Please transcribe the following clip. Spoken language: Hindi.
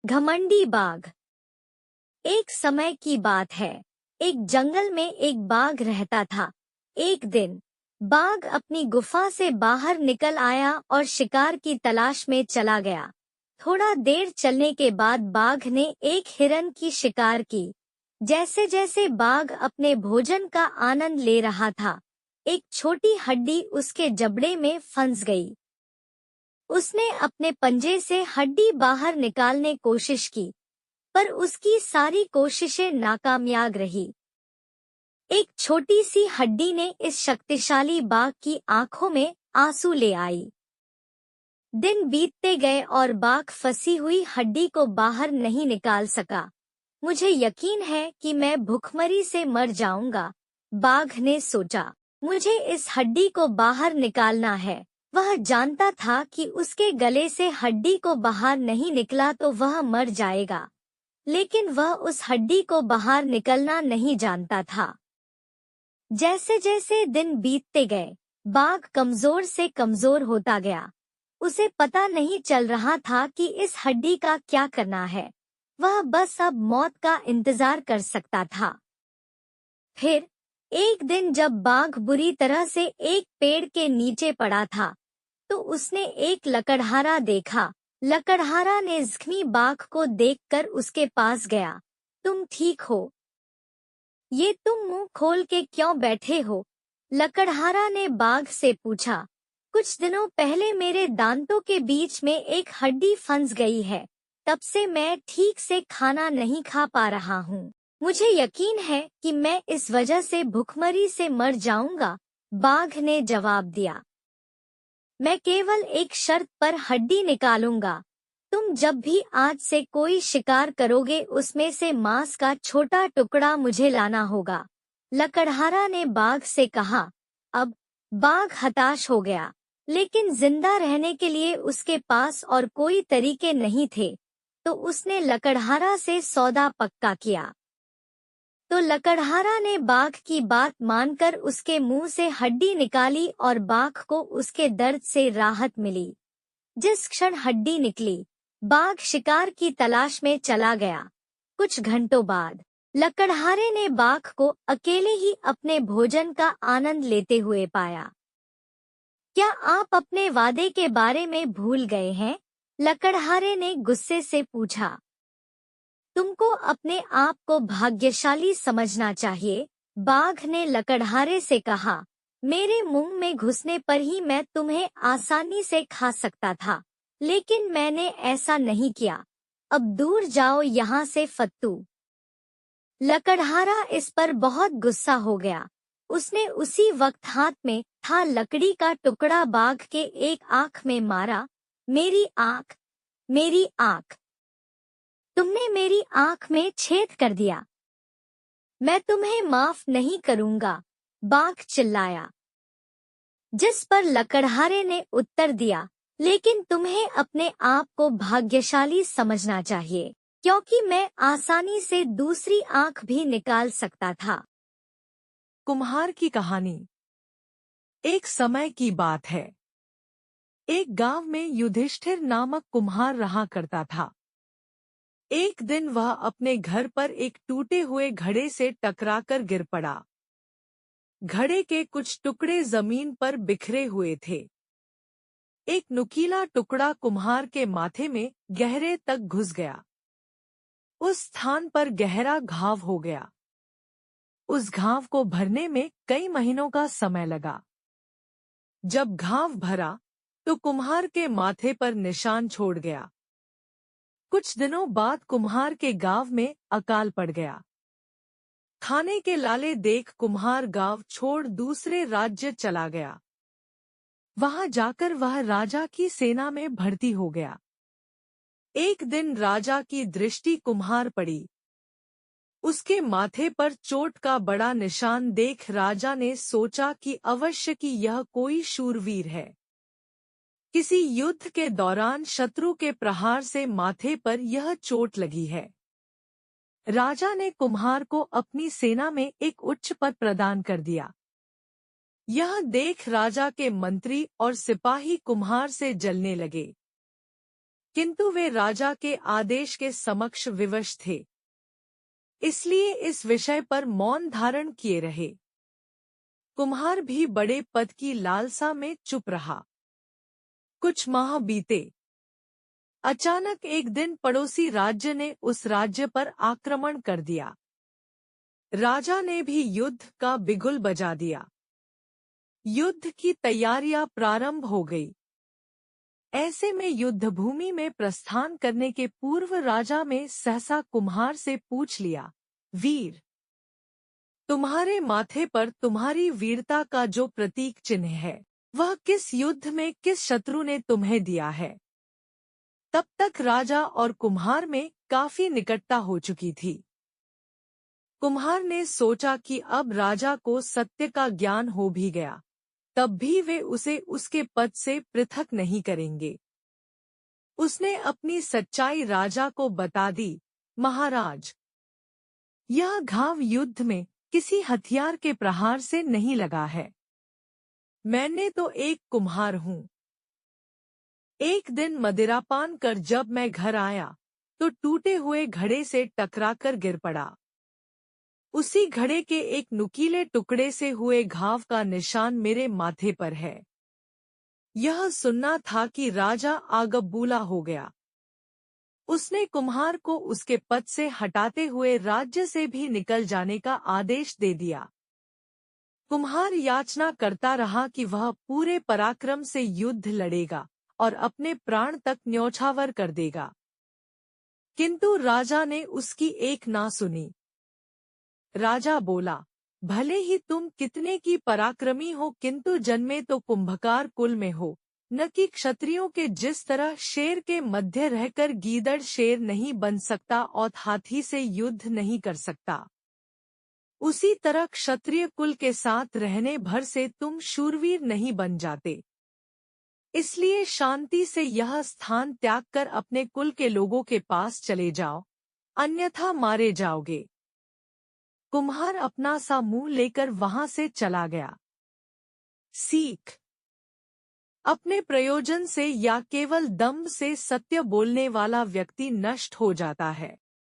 घमंडी बाघ। एक समय की बात है। एक जंगल में एक बाघ रहता था। एक दिन बाघ अपनी गुफा से बाहर निकल आया और शिकार की तलाश में चला गया। थोड़ा देर चलने के बाद बाघ ने एक हिरन की शिकार की। जैसे जैसे बाघ अपने भोजन का आनंद ले रहा था, एक छोटी हड्डी उसके जबड़े में फंस गई। उसने अपने पंजे से हड्डी बाहर निकालने कोशिश की, पर उसकी सारी कोशिशें नाकामयाब रही। एक छोटी सी हड्डी ने इस शक्तिशाली बाघ की आंखों में आंसू ले आई। दिन बीतते गए और बाघ फंसी हुई हड्डी को बाहर नहीं निकाल सका। मुझे यकीन है कि मैं भूखमरी से मर जाऊंगा, बाघ ने सोचा। मुझे इस हड्डी को बाहर निकालना है। वह जानता था कि उसके गले से हड्डी को बाहर नहीं निकला तो वह मर जाएगा, लेकिन वह उस हड्डी को बाहर निकलना नहीं जानता था। जैसे जैसे दिन बीतते गए, बाघ कमजोर से कमजोर होता गया। उसे पता नहीं चल रहा था कि इस हड्डी का क्या करना है। वह बस अब मौत का इंतजार कर सकता था। फिर एक दिन जब बाघ बुरी तरह से एक पेड़ के नीचे पड़ा था, तो उसने एक लकड़हारा देखा। लकड़हारा ने जख्मी बाघ को देखकर उसके पास गया। तुम ठीक हो? ये तुम मुंह खोल के क्यों बैठे हो? लकड़हारा ने बाघ से पूछा। कुछ दिनों पहले मेरे दांतों के बीच में एक हड्डी फंस गई है। तब से मैं ठीक से खाना नहीं खा पा रहा हूँ। मुझे यकीन है कि मैं इस वजह से भूखमरी से मर जाऊंगा, बाघ ने जवाब दिया। मैं केवल एक शर्त पर हड्डी निकालूंगा। तुम जब भी आज से कोई शिकार करोगे उसमें से मांस का छोटा टुकड़ा मुझे लाना होगा, लकड़हारा ने बाघ से कहा। अब बाघ हताश हो गया, लेकिन जिंदा रहने के लिए उसके पास और कोई तरीके नहीं थे, तो उसने लकड़हारा से सौदा पक्का किया। तो लकड़हारा ने बाघ की बात मानकर उसके मुंह से हड्डी निकाली और बाघ को उसके दर्द से राहत मिली। जिस क्षण हड्डी निकली, बाघ शिकार की तलाश में चला गया। कुछ घंटों बाद लकड़हारे ने बाघ को अकेले ही अपने भोजन का आनंद लेते हुए पाया। क्या आप अपने वादे के बारे में भूल गए हैं? लकड़हारे ने गुस्से से पूछा। तुमको अपने आप को भाग्यशाली समझना चाहिए, बाघ ने लकड़हारे से कहा। मेरे मुंह में घुसने पर ही मैं तुम्हें आसानी से खा सकता था, लेकिन मैंने ऐसा नहीं किया। अब दूर जाओ यहाँ से फत्तू। लकड़हारा इस पर बहुत गुस्सा हो गया। उसने उसी वक्त हाथ में था लकड़ी का टुकड़ा बाघ के एक आंख में मारा। मेरी आंख, मेरी आंख, तुमने मेरी आंख में छेद कर दिया। मैं तुम्हें माफ नहीं करूंगा, बाघ चिल्लाया। जिस पर लकड़हारे ने उत्तर दिया, लेकिन तुम्हें अपने आप को भाग्यशाली समझना चाहिए, क्योंकि मैं आसानी से दूसरी आंख भी निकाल सकता था। कुम्हार की कहानी। एक समय की बात है। एक गांव में युधिष्ठिर नामक कुम्हार रहा करता था। एक दिन वह अपने घर पर एक टूटे हुए घड़े से टकराकर गिर पड़ा। घड़े के कुछ टुकड़े जमीन पर बिखरे हुए थे। एक नुकीला टुकड़ा कुम्हार के माथे में गहरे तक घुस गया। उस स्थान पर गहरा घाव हो गया। उस घाव को भरने में कई महीनों का समय लगा। जब घाव भरा तो कुम्हार के माथे पर निशान छोड़ गया। कुछ दिनों बाद कुम्हार के गांव में अकाल पड़ गया। खाने के लाले देख कुम्हार गांव छोड़ दूसरे राज्य चला गया। वहां जाकर वह राजा की सेना में भर्ती हो गया। एक दिन राजा की दृष्टि कुम्हार पड़ी। उसके माथे पर चोट का बड़ा निशान देख राजा ने सोचा कि अवश्य कि यह कोई शूरवीर है। किसी युद्ध के दौरान शत्रु के प्रहार से माथे पर यह चोट लगी है। राजा ने कुम्हार को अपनी सेना में एक उच्च पद प्रदान कर दिया। यह देख राजा के मंत्री और सिपाही कुम्हार से जलने लगे। किंतु वे राजा के आदेश के समक्ष विवश थे, इसलिए इस विषय पर मौन धारण किए रहे। कुम्हार भी बड़े पद की लालसा में चुप रहा। कुछ माह बीते। अचानक एक दिन पड़ोसी राज्य ने उस राज्य पर आक्रमण कर दिया। राजा ने भी युद्ध का बिगुल बजा दिया। युद्ध की तैयारियां प्रारंभ हो गई। ऐसे में युद्धभूमि में प्रस्थान करने के पूर्व राजा में सहसा कुम्हार से पूछ लिया, वीर, तुम्हारे माथे पर तुम्हारी वीरता का जो प्रतीक चिन्ह है, वह किस युद्ध में किस शत्रु ने तुम्हें दिया है? तब तक राजा और कुम्हार में काफी निकटता हो चुकी थी। कुम्हार ने सोचा कि अब राजा को सत्य का ज्ञान हो भी गया, तब भी वे उसे उसके पद से पृथक नहीं करेंगे। उसने अपनी सच्चाई राजा को बता दी, महाराज, यह घाव युद्ध में किसी हथियार के प्रहार से नहीं लगा है। मैंने तो एक कुम्हार हूँ। एक दिन मदिरापान कर जब मैं घर आया तो टूटे हुए घड़े से टकराकर गिर पड़ा। उसी घड़े के एक नुकीले टुकड़े से हुए घाव का निशान मेरे माथे पर है। यह सुनना था कि राजा आगबूला हो गया। उसने कुम्हार को उसके पद से हटाते हुए राज्य से भी निकल जाने का आदेश दे दिया। कुम्हार याचना करता रहा कि वह पूरे पराक्रम से युद्ध लड़ेगा और अपने प्राण तक न्यौछावर कर देगा, किंतु राजा ने उसकी एक ना सुनी। राजा बोला, भले ही तुम कितने की पराक्रमी हो, किंतु जन्मे तो कुंभकार कुल में हो, न कि क्षत्रियों के। जिस तरह शेर के मध्य रहकर गीदड़ शेर नहीं बन सकता और हाथी से युद्ध नहीं कर सकता, उसी तरह क्षत्रिय कुल के साथ रहने भर से तुम शूरवीर नहीं बन जाते। इसलिए शांति से यह स्थान त्याग कर अपने कुल के लोगों के पास चले जाओ, अन्यथा मारे जाओगे। कुम्हार अपना सा मुंह लेकर वहां से चला गया। सीख, अपने प्रयोजन से या केवल दंभ से सत्य बोलने वाला व्यक्ति नष्ट हो जाता है।